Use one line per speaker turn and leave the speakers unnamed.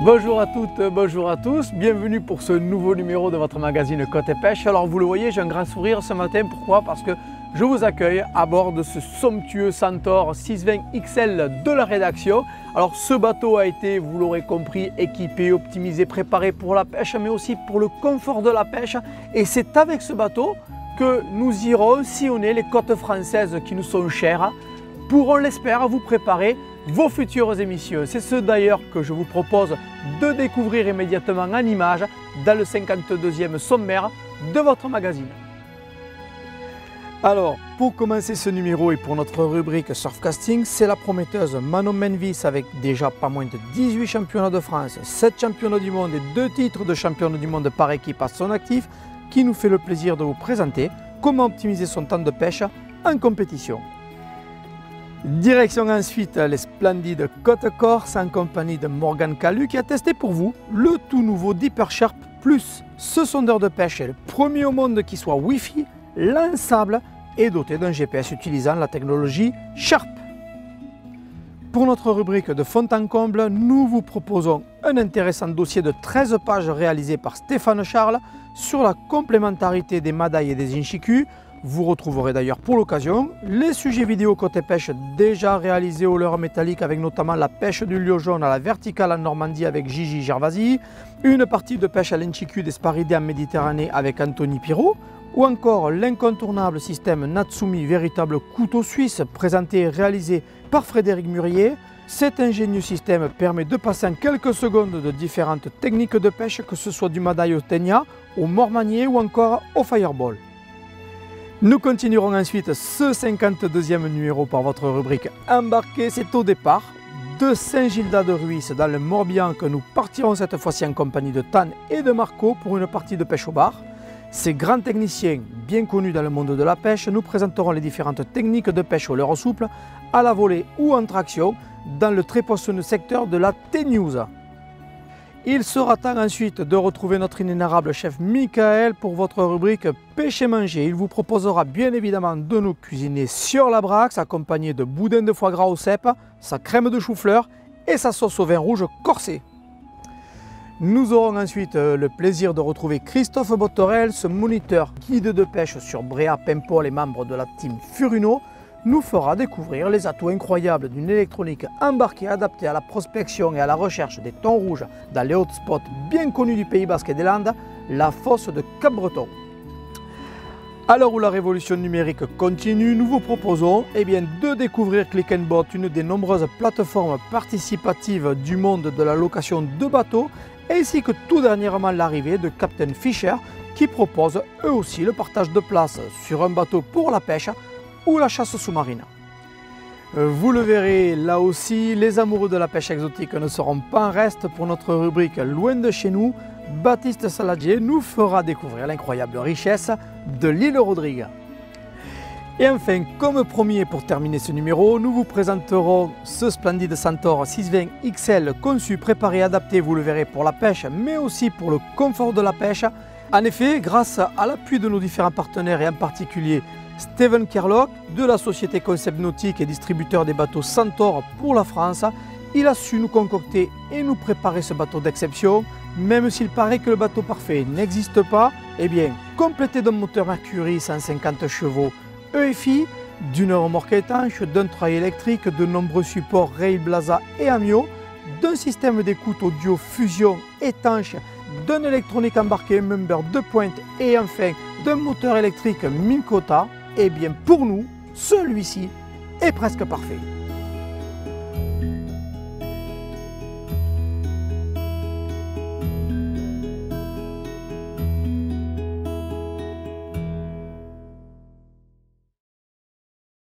Bonjour à toutes, bonjour à tous, bienvenue pour ce nouveau numéro de votre magazine Côté Pêche. Alors vous le voyez, j'ai un grand sourire ce matin, pourquoi? Parce que je vous accueille à bord de ce somptueux Centaure 620 XL de la rédaction. Alors ce bateau a été, vous l'aurez compris, équipé, optimisé, préparé pour la pêche, mais aussi pour le confort de la pêche. Et c'est avec ce bateau que nous irons sillonner les côtes françaises qui nous sont chères, pour, on l'espère, vous préparer vos futures émissions. C'est ce d'ailleurs que je vous propose de découvrir immédiatement en images dans le 52e sommaire de votre magazine. Alors, pour commencer ce numéro et pour notre rubrique Surfcasting, c'est la prometteuse Manon Menvis avec déjà pas moins de 18 championnats de France, 7 championnats du monde et 2 titres de championne du monde par équipe à son actif qui nous fait le plaisir de vous présenter comment optimiser son temps de pêche en compétition. Direction ensuite les splendides Côtes Corse en compagnie de Morgane Calu qui a testé pour vous le tout nouveau Deeper Sharp Plus. Ce sondeur de pêche est le premier au monde qui soit Wi-Fi, lançable et doté d'un GPS utilisant la technologie Sharp. Pour notre rubrique de fond en comble, nous vous proposons un intéressant dossier de 13 pages réalisé par Stéphane Charles sur la complémentarité des Maday et des Inchiku. Vous retrouverez d'ailleurs pour l'occasion les sujets vidéo côté pêche déjà réalisés au leurre métallique avec notamment la pêche du lieu jaune à la verticale en Normandie avec Gigi Gervasi, une partie de pêche à l'Inchiku d'Esparidé en Méditerranée avec Anthony Pirot, ou encore l'incontournable système Natsumi, véritable couteau suisse présenté et réalisé par Frédéric Murier. Cet ingénieux système permet de passer en quelques secondes de différentes techniques de pêche, que ce soit du Maday au Ténia, au mormanier ou encore au fireball. Nous continuerons ensuite ce 52e numéro par votre rubrique Embarqué. C'est au départ de Saint-Gildas-de-Ruisse dans le Morbihan que nous partirons cette fois-ci en compagnie de Tan et de Marco pour une partie de pêche au bar. Ces grands techniciens bien connus dans le monde de la pêche nous présenteront les différentes techniques de pêche au leurre souple, à la volée ou en traction dans le très poissonneux secteur de la T-News. Il sera temps ensuite de retrouver notre inénarrable chef Michael pour votre rubrique Pêche et Manger. Il vous proposera bien évidemment de nous cuisiner sur la Braxe, accompagné de boudin de foie gras au cèpe, sa crème de chou-fleur et sa sauce au vin rouge corsé. Nous aurons ensuite le plaisir de retrouver Christophe Botorel, ce moniteur guide de pêche sur Bréa, Paimpol et membre de la team Furuno, nous fera découvrir les atouts incroyables d'une électronique embarquée adaptée à la prospection et à la recherche des thons rouges dans les hotspots bien connus du Pays Basque et des Landes, la fosse de Cap-Breton. À l'heure où la révolution numérique continue, nous vous proposons de découvrir Click & Boat, une des nombreuses plateformes participatives du monde de la location de bateaux, ainsi que tout dernièrement l'arrivée de Captain Fisher qui propose eux aussi le partage de place sur un bateau pour la pêche ou la chasse sous-marine. Vous le verrez, là aussi, les amoureux de la pêche exotique ne seront pas en reste. Pour notre rubrique Loin de chez nous, Baptiste Saladier nous fera découvrir l'incroyable richesse de l'île Rodrigue. Et enfin, comme promis pour terminer ce numéro, nous vous présenterons ce splendide Centaure 620 XL conçu, préparé, adapté, vous le verrez, pour la pêche, mais aussi pour le confort de la pêche. En effet, grâce à l'appui de nos différents partenaires et en particulier Steven Kerlock de la société Concept Nautique et distributeur des bateaux Centaure pour la France, il a su nous concocter et nous préparer ce bateau d'exception. Même s'il paraît que le bateau parfait n'existe pas, complété d'un moteur Mercury 150 chevaux EFI, d'une remorque étanche, d'un trail électrique, de nombreux supports Rail Blaza et Amio, d'un système d'écoute audio fusion étanche, d'un électronique embarqué member de pointe et enfin d'un moteur électrique Minn Kota, pour nous, celui-ci est presque parfait.